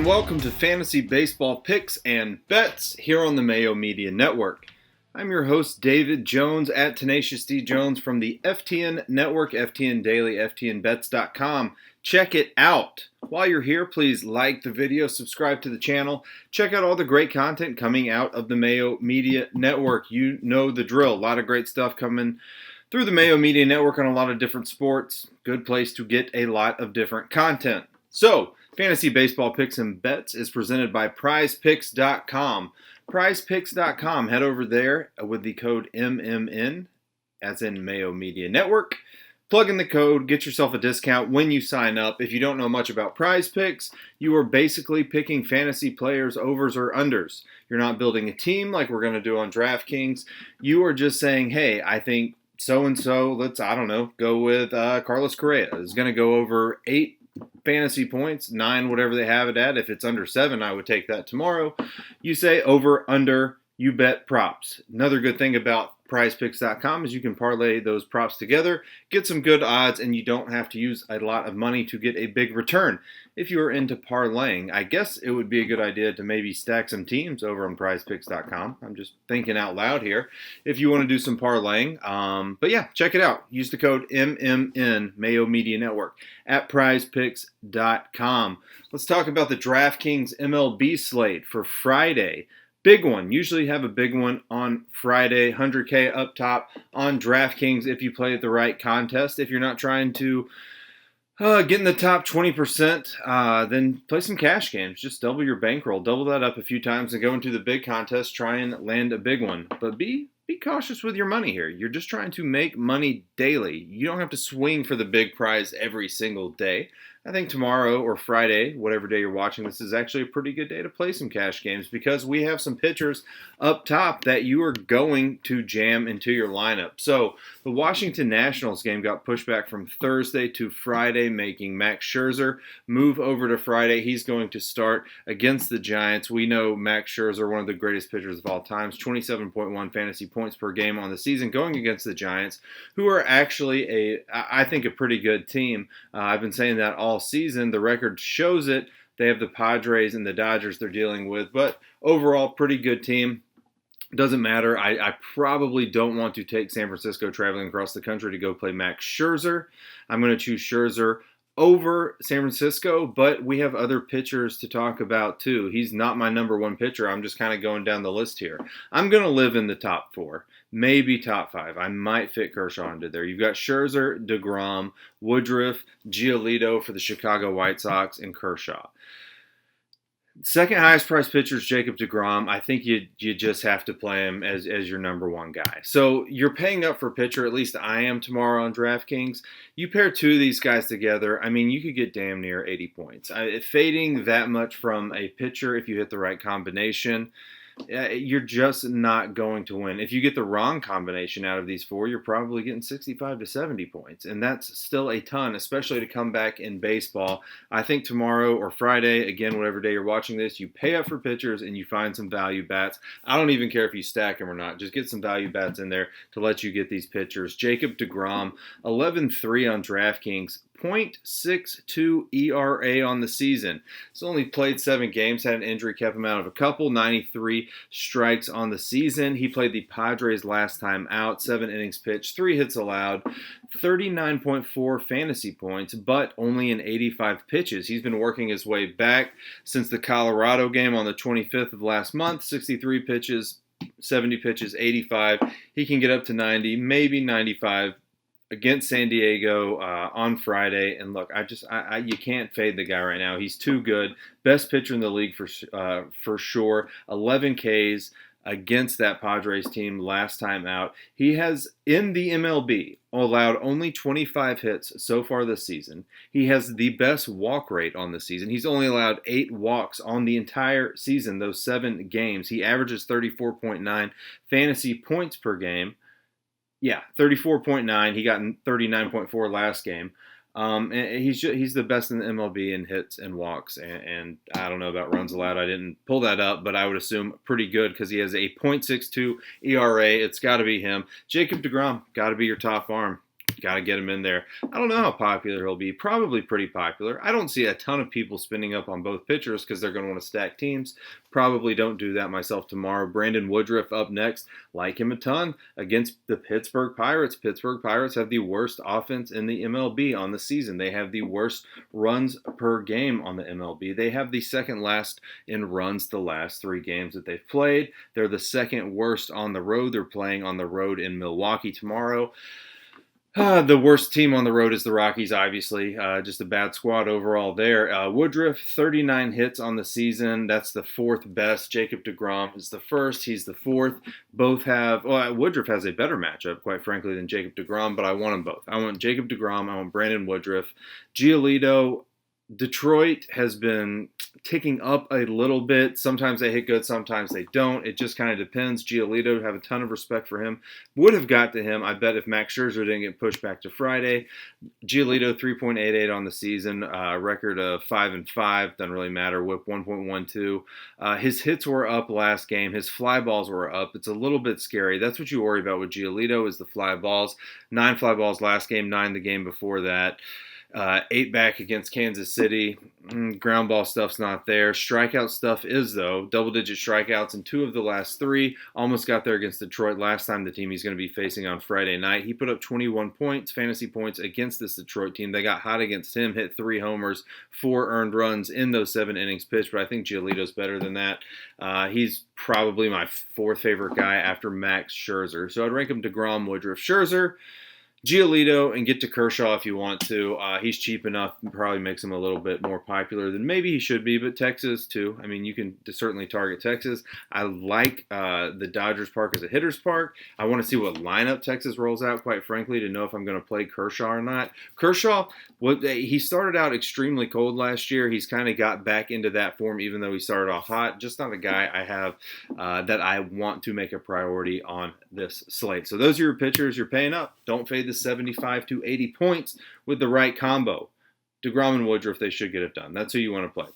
welcome to Fantasy Baseball Picks and Bets here on the Mayo Media Network. I'm your host, David Jones, at Tenacious D Jones from the FTN Network, FTN Daily, FTNBets.com. Check it out. While you're here, please like the video, subscribe to the channel, check out all the great content coming out of the Mayo Media Network. You know the drill. A lot of great stuff coming through the Mayo Media Network on a lot of different sports. Good place to get a lot of different content. So, Fantasy Baseball Picks and Bets is presented by PrizePicks.com. PrizePicks.com. Head over there with the code MMN, as in Mayo Media Network. Plug in the code, get yourself a discount when you sign up. If you don't know much about Prize Picks, you are basically picking fantasy players, overs or unders. You're not building a team like we're going to do on DraftKings. You are just saying, hey, I think so-and-so, go with Carlos Correa. Is going to go over 8 fantasy points, 9, whatever they have it at. If it's under 7, I would take that tomorrow. You say over, under, you bet props. Another good thing about PrizePicks.com is you can parlay those props together, get some good odds, and you don't have to use a lot of money to get a big return. If you're into parlaying, I guess it would be a good idea to maybe stack some teams over on PrizePicks.com. I'm just thinking out loud here if you want to do some parlaying. But yeah, check it out. Use the code MMN, Mayo Media Network, at PrizePicks.com. Let's talk about the DraftKings MLB slate for Friday. Big one. Usually have a big one on Friday. 100K up top on DraftKings if you play at the right contest. If you're not trying to get in the top 20%, then play some cash games. Just double your bankroll. Double that up a few times and go into the big contest. Try and land a big one. But be cautious with your money here. You're just trying to make money daily. You don't have to swing for the big prize every single day. I think tomorrow or Friday, whatever day you're watching this, is actually a pretty good day to play some cash games because we have some pitchers up top that you are going to jam into your lineup. So the Washington Nationals game got pushed back from Thursday to Friday, making Max Scherzer move over to Friday. He's going to start against the Giants. We know Max Scherzer, one of the greatest pitchers of all time, 27.1 fantasy points per game on the season, going against the Giants, who are actually I think a pretty good team. I've been saying that all season. The record shows it. They have the Padres and the Dodgers they're dealing with, but overall, pretty good team. Doesn't matter. I probably don't want to take San Francisco traveling across the country to go play Max Scherzer. I'm going to choose Scherzer over San Francisco, but we have other pitchers to talk about too. He's not my number one pitcher. I'm just kind of going down the list here. I'm going to live in the top 4, maybe top 5. I might fit Kershaw into there. You've got Scherzer, DeGrom, Woodruff, Giolito for the Chicago White Sox, and Kershaw. Second highest priced pitcher is Jacob DeGrom. I think you just have to play him as your number one guy. So you're paying up for pitcher, at least I am tomorrow on DraftKings. You pair 2 of these guys together, I mean, you could get damn near 80 points. Fading that much from a pitcher, if you hit the right combination, you're just not going to win. If you get the wrong combination out of these 4, you're probably getting 65 to 70 points. And that's still a ton, especially to come back in baseball. I think tomorrow or Friday, again, whatever day you're watching this, you pay up for pitchers and you find some value bats. I don't even care if you stack them or not. Just get some value bats in there to let you get these pitchers. Jacob DeGrom, 11-3 on DraftKings. 0.62 ERA on the season. He's only played 7 games, had an injury, kept him out of a couple, 93 strikes on the season. He played the Padres last time out, 7 innings pitched, 3 hits allowed, 39.4 fantasy points, but only in 85 pitches. He's been working his way back since the Colorado game on the 25th of last month, 63 pitches, 70 pitches, 85. He can get up to 90, maybe 95 against San Diego on Friday. And look, you can't fade the guy right now. He's too good. Best pitcher in the league for sure. 11 Ks against that Padres team last time out. He has, in the MLB, allowed only 25 hits so far this season. He has the best walk rate on the season. He's only allowed 8 walks on the entire season, those 7 games. He averages 34.9 fantasy points per game. Yeah, 34.9. He got 39.4 last game. And he's the best in the MLB in hits and walks. And I don't know about runs allowed. I didn't pull that up, but I would assume pretty good because he has a .62 ERA. It's got to be him. Jacob DeGrom, got to be your top arm. got to get him in there. I don't know how popular he'll be. Probably pretty popular. I don't see a ton of people spending up on both pitchers because they're going to want to stack teams. Probably don't do that myself tomorrow. Brandon Woodruff up next. Like him a ton against the Pittsburgh Pirates. Pittsburgh Pirates have the worst offense in the MLB on the season. They have the worst runs per game on the MLB. They have the second last in runs the last 3 games that they've played. They're the second worst on the road. They're playing on the road in Milwaukee tomorrow. The worst team on the road is the Rockies, obviously. Just a bad squad overall there. Woodruff, 39 hits on the season. That's the 4th best. Jacob deGrom is the 1st. He's the 4th. Both have, Woodruff has a better matchup, quite frankly, than Jacob deGrom, but I want them both. I want Jacob deGrom. I want Brandon Woodruff. Giolito, Detroit has been ticking up a little bit. Sometimes they hit good, sometimes they don't. It just kind of depends. Giolito, have a ton of respect for him. Would have got to him, I bet, if Max Scherzer didn't get pushed back to Friday. Giolito, 3.88 on the season, record of 5-5. Doesn't really matter. Whip 1.12. His hits were up last game. His fly balls were up. It's a little bit scary. That's what you worry about with Giolito is the fly balls. 9 fly balls last game, 9 the game before that. 8 back against Kansas City. Ground ball stuff's not there. Strikeout stuff is, though. Double-digit strikeouts in 2 of the last 3. Almost got there against Detroit last time, the team he's going to be facing on Friday night. He put up 21 points, fantasy points, against this Detroit team. They got hot against him, hit 3 homers, 4 earned runs in those 7 innings pitched, but I think Giolito's better than that. He's probably my 4th favorite guy after Max Scherzer. So I'd rank him DeGrom, Woodruff, Scherzer, Giolito, and get to Kershaw if you want to. He's cheap enough and probably makes him a little bit more popular than maybe he should be, but Texas too. I mean, you can certainly target Texas. I like the Dodgers Park as a hitter's park. I want to see what lineup Texas rolls out, quite frankly, to know if I'm going to play Kershaw or not. Kershaw, he started out extremely cold last year. He's kind of got back into that form, even though he started off hot. Just not a guy I have that I want to make a priority on this slate. So those are your pitchers. You're paying up. Don't fade the 75 to 80 points with the right combo. DeGrom and Woodruff, they should get it done. That's who you want to play.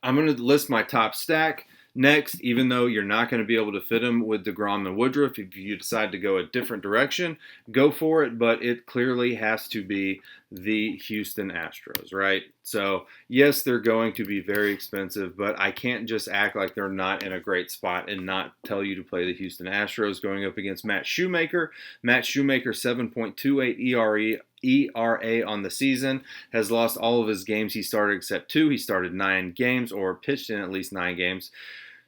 I'm going to list my top stack next, even though you're not going to be able to fit them with DeGrom and Woodruff. If you decide to go a different direction, go for it, but it clearly has to be the Houston Astros, right? So, yes, they're going to be very expensive, but I can't just act like they're not in a great spot and not tell you to play the Houston Astros going up against Matt Shoemaker. Matt Shoemaker, 7.28 ERA on the season, has lost all of his games he started except 2. He started 9 games or pitched in at least 9 games.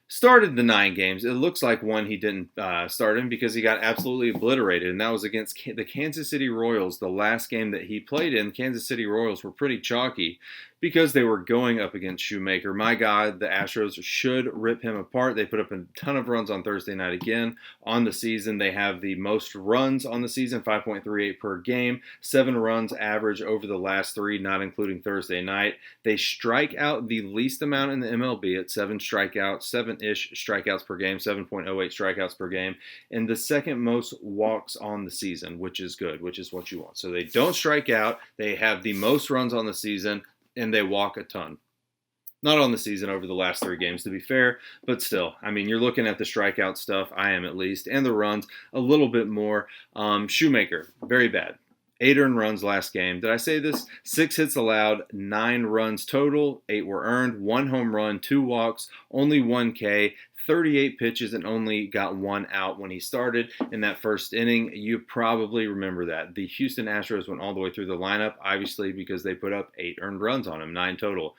Started the 9 games. It looks like one he didn't start in because he got absolutely obliterated, and that was against the Kansas City Royals. The last game that he played in, Kansas City Royals were pretty chalky because they were going up against Shoemaker. My God, the Astros should rip him apart. They put up a ton of runs on Thursday night again. On the season, they have the most runs on the season, 5.38 per game, 7 runs average over the last 3, not including Thursday night. They strike out the least amount in the MLB at 7 strikeouts, 7-ish strikeouts per game, 7.08 strikeouts per game, and the second most walks on the season, which is good, which is what you want. So they don't strike out. They have the most runs on the season, and they walk a ton. Not on the season over the last 3 games, to be fair, but still. I mean, you're looking at the strikeout stuff, I am at least, and the runs a little bit more. Shoemaker, very bad. 8 earned runs last game. Did I say this? 6 hits allowed, 9 runs total, 8 were earned, 1 home run, 2 walks, only 1 K, 38 pitches, and only got 1 out when he started in that first inning. You probably remember that. The Houston Astros went all the way through the lineup, obviously, because they put up 8 earned runs on him, 9 total.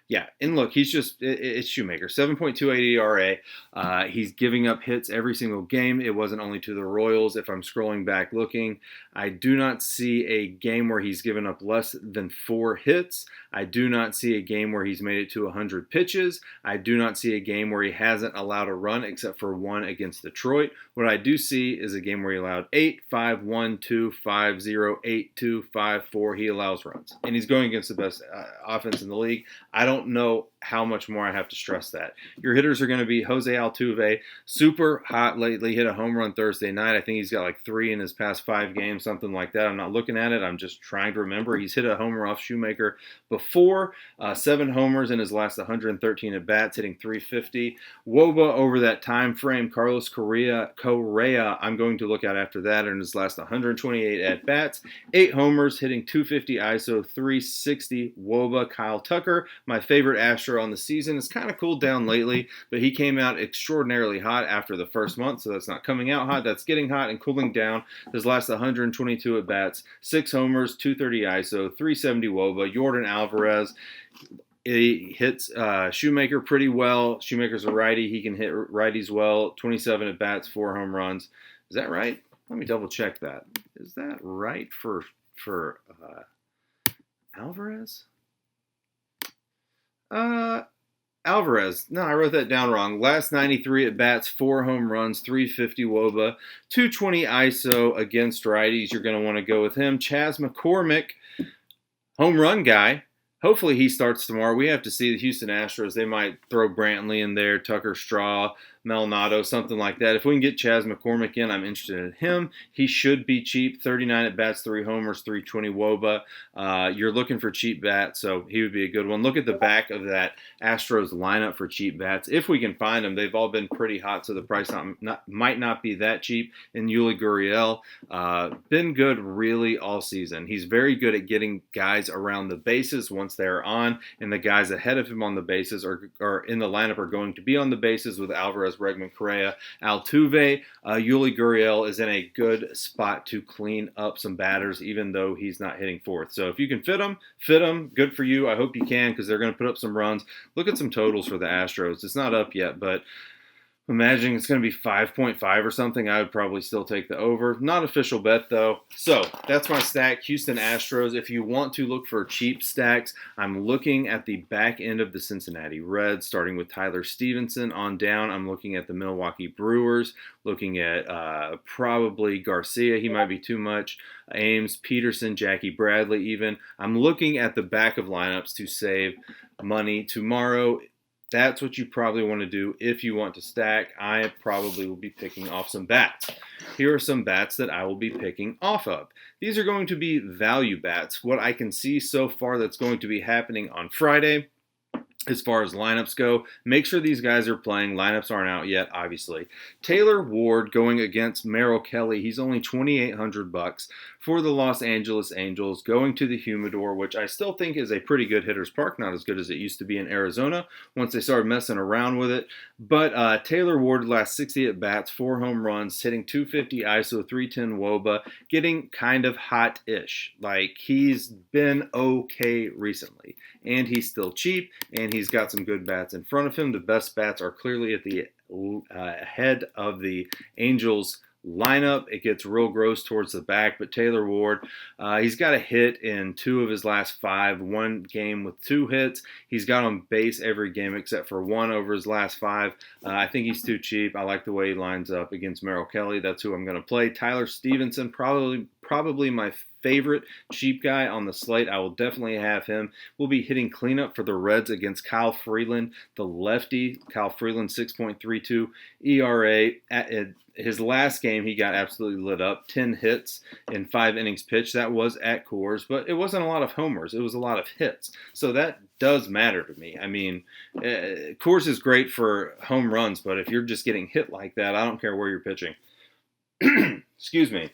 Yeah, and look, it's Shoemaker, 7.28 ERA. He's giving up hits every single game. It wasn't only to the Royals. If I'm scrolling back looking, I do not see a game where he's given up less than 4 hits. I do not see a game where he's made it to 100 pitches. I do not see a game where he hasn't allowed a run except for 1 against Detroit. What I do see is a game where he allowed 8, 5, 1, 2, 5, 0, 8, 2, 5, 4. He allows runs. And he's going against the best offense in the league. I don't know how much more I have to stress that. Your hitters are going to be Jose Altuve, super hot lately, hit a home run Thursday night. I think he's got like 3 in his past 5 games, something like that. I'm not looking at it. I'm just trying to remember. He's hit a homer off Shoemaker before, 7 homers in his last 113 at-bats, hitting 350. WOBA over that time frame, Carlos Correa, I'm going to look at after that in his last 128 at-bats, 8 homers, hitting 250 ISO, 360 WOBA. Kyle Tucker, my favorite Astro on the season, has kind of cooled down lately, but he came out extraordinarily hot after the first month, so that's not coming out hot, that's getting hot and cooling down. His last 122 at-bats, 6 homers, 230 ISO, 370 WOBA. Jordan Alvarez, he hits Shoemaker pretty well. Shoemaker's a righty. He can hit righties well. 27 at-bats, 4 home runs. Is that right? Let me double check that. Is that right for Alvarez? Alvarez. No, I wrote that down wrong. Last 93 at-bats, 4 home runs, 350 WOBA, 220 ISO against righties. You're going to want to go with him. Chas McCormick, home run guy. Hopefully he starts tomorrow. We have to see the Houston Astros. They might throw Brantley in there, Tucker Straw, Maldonado, something like that. If we can get Chas McCormick in, I'm interested in him. He should be cheap. 39 at-bats, 3 homers, 320 WOBA. You're looking for cheap bats, so he would be a good one. Look at the back of that Astros lineup for cheap bats. If we can find them, they've all been pretty hot, so the price might not be that cheap. And Yuli Gurriel, been good really all season. He's very good at getting guys around the bases once they're on, and the guys ahead of him on the bases or in the lineup are going to be on the bases with Alvarez, Bregman, Correa, Altuve. Yuli Gurriel is in a good spot to clean up some batters, even though he's not hitting fourth. So if you can fit him. Good for you. I hope you can, because they're going to put up some runs. Look at some totals for the Astros. It's not up yet, but imagining it's going to be 5.5 or something, I would probably still take the over. Not official bet, though. So that's my stack, Houston Astros. If you want to look for cheap stacks, I'm looking at the back end of the Cincinnati Reds, starting with Tyler Stevenson on down. I'm looking at the Milwaukee Brewers, looking at probably Garcia. He might be too much. Ames, Peterson, Jackie Bradley even. I'm looking at the back of lineups to save money tomorrow. That's what you probably want to do if you want to stack. I probably will be picking off some bats. Here are some bats that I will be picking off of. These are going to be value bats. What I can see so far that's going to be happening on Friday, as far as lineups go, make sure these guys are playing. Lineups aren't out yet, obviously. Taylor Ward going against Merrill Kelly. He's only $2,800 for the Los Angeles Angels, going to the Humidor, which I still think is a pretty good hitter's park. Not as good as it used to be in Arizona once they started messing around with it. But Taylor Ward last 60 at-bats, 4 home runs, hitting 250 ISO, 310 WOBA, getting kind of hot-ish. Like, he's been okay recently. And he's still cheap, and he's got some good bats in front of him. The best bats are clearly at the head of the Angels lineup. It gets real gross towards the back, but Taylor Ward, he's got a hit in 2 of his last 5, 1 game with 2 hits. He's got on base every game except for 1 over his last 5. I think he's too cheap. I like the way he lines up against Merrill Kelly. That's who I'm going to play. Tyler Stevenson, probably my favorite cheap guy on the slate. I will definitely have him. We'll be hitting cleanup for the Reds against Kyle Freeland, the lefty. Kyle Freeland, 6.32 ERA. At his last game, he got absolutely lit up. 10 hits in 5 innings pitched. That was at Coors, but it wasn't a lot of homers. It was a lot of hits. So that does matter to me. I mean, Coors is great for home runs, but if you're just getting hit like that, I don't care where you're pitching. Excuse me.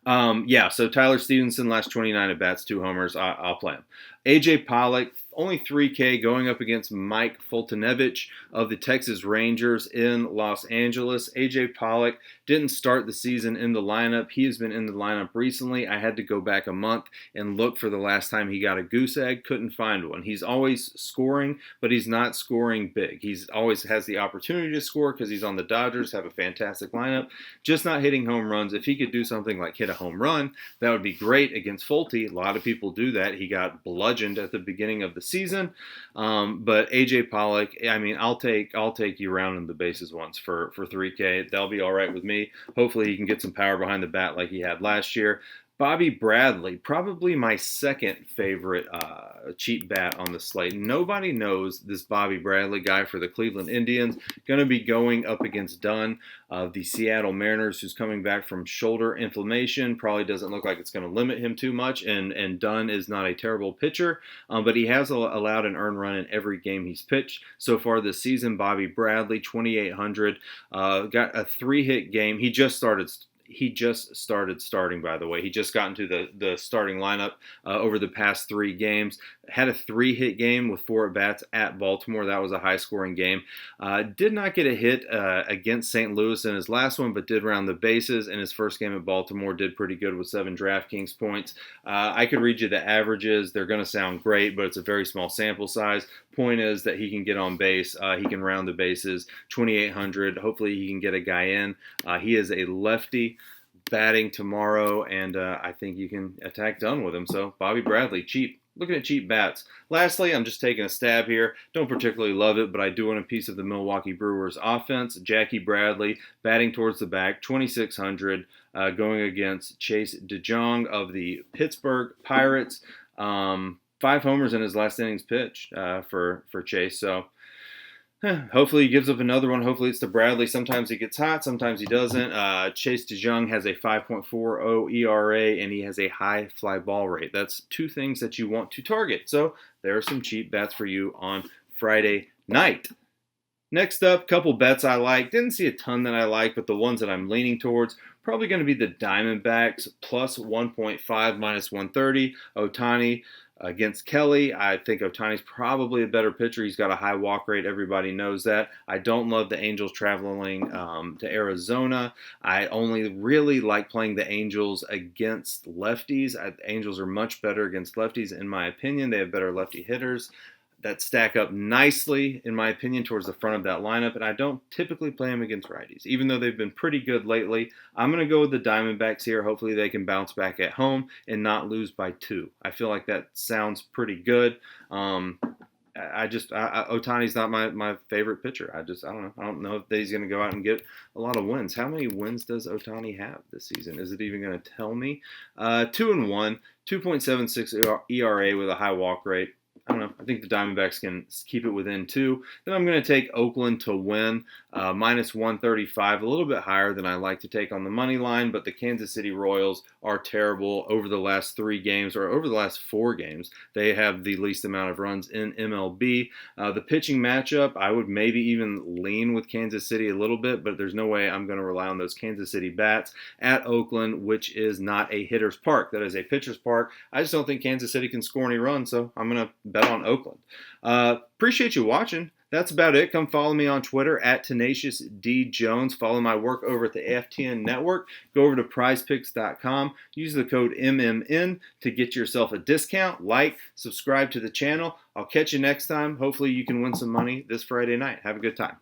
So Tyler Stevenson, last 29 at-bats, 2 homers. I'll play him. AJ Pollock, only $3K, going up against Mike Foltynewicz of the Texas Rangers in Los Angeles. AJ Pollock didn't start the season in the lineup. He has been in the lineup recently. I had to go back a month and look for the last time he got a goose egg. Couldn't find one. He's always scoring, but he's not scoring big. He's always has the opportunity to score because he's on the Dodgers, have a fantastic lineup, just not hitting home runs. If he could do something like hit a home run, that would be great against Folty. A lot of people do that. He got bludgeoned at the beginning of the season. But AJ Pollock, I mean, I'll take you rounding the bases once for $3K. That'll be all right with me. Hopefully he can get some power behind the bat like he had last year. Bobby Bradley, probably my second favorite cheap bat on the slate. Nobody knows this Bobby Bradley guy for the Cleveland Indians. Going to be going up against Dunn of the Seattle Mariners, who's coming back from shoulder inflammation. Probably doesn't look like it's going to limit him too much, and Dunn is not a terrible pitcher, but he has allowed an earned run in every game he's pitched so far this season. Bobby Bradley, 2,800, got a 3-hit game. He just started starting, by the way. He just got into the starting lineup over the past 3 games. Had a 3-hit game with 4 at-bats at Baltimore. That was a high-scoring game. Did not get a hit against St. Louis in his last one, but did round the bases. In his first game at Baltimore, did pretty good with 7 DraftKings points. I could read you the averages. They're going to sound great, but it's a very small sample size. Point is that he can get on base. He can round the bases. 2,800. Hopefully he can get a guy in. He is a lefty batting tomorrow, and I think you can attack Dunn with him. So Bobby Bradley, cheap. Looking at cheap bats. Lastly, I'm just taking a stab here. Don't particularly love it, but I do want a piece of the Milwaukee Brewers offense. Jackie Bradley batting towards the back, 2,600, going against Chase DeJong of the Pittsburgh Pirates. 5 homers in his last innings pitched for Chase. So hopefully he gives up another one. Hopefully it's to Bradley. Sometimes he gets hot, sometimes he doesn't. Chase DeJong has a 5.40 ERA, and he has a high fly ball rate. That's 2 things that you want to target. So there are some cheap bets for you on Friday night. Next up, couple bets I like. Didn't see a ton that I like, but the ones that I'm leaning towards, probably going to be the Diamondbacks, plus 1.5, minus 130. Ohtani against Kelly. I think Ohtani's probably a better pitcher. He's got a high walk rate. Everybody knows that. I don't love the Angels traveling to Arizona. I only really like playing the Angels against lefties. The Angels are much better against lefties, in my opinion. They have better lefty hitters that stack up nicely, in my opinion, towards the front of that lineup, and I don't typically play them against righties. Even though they've been pretty good lately, I'm going to go with the Diamondbacks here. Hopefully they can bounce back at home and not lose by 2. I feel like that sounds pretty good. Ohtani's not my favorite pitcher. I don't know. I don't know if he's going to go out and get a lot of wins. How many wins does Ohtani have this season? Is it even going to tell me? 2-1, 2.76 ERA with a high walk rate. I don't know. I think the Diamondbacks can keep it within 2. Then I'm going to take Oakland to win, minus 135, a little bit higher than I like to take on the money line, but the Kansas City Royals are terrible over the last 3 games, or over the last 4 games. They have the least amount of runs in MLB. The pitching matchup, I would maybe even lean with Kansas City a little bit, but there's no way I'm going to rely on those Kansas City bats at Oakland, which is not a hitter's park. That is a pitcher's park. I just don't think Kansas City can score any runs, so I'm going to bet on Oakland. Appreciate you watching. That's about it. Come follow me on Twitter at TenaciousDJones. Follow my work over at the FTN Network. Go over to prizepicks.com. Use the code MMN to get yourself a discount. Like, subscribe to the channel. I'll catch you next time. Hopefully you can win some money this Friday night. Have a good time.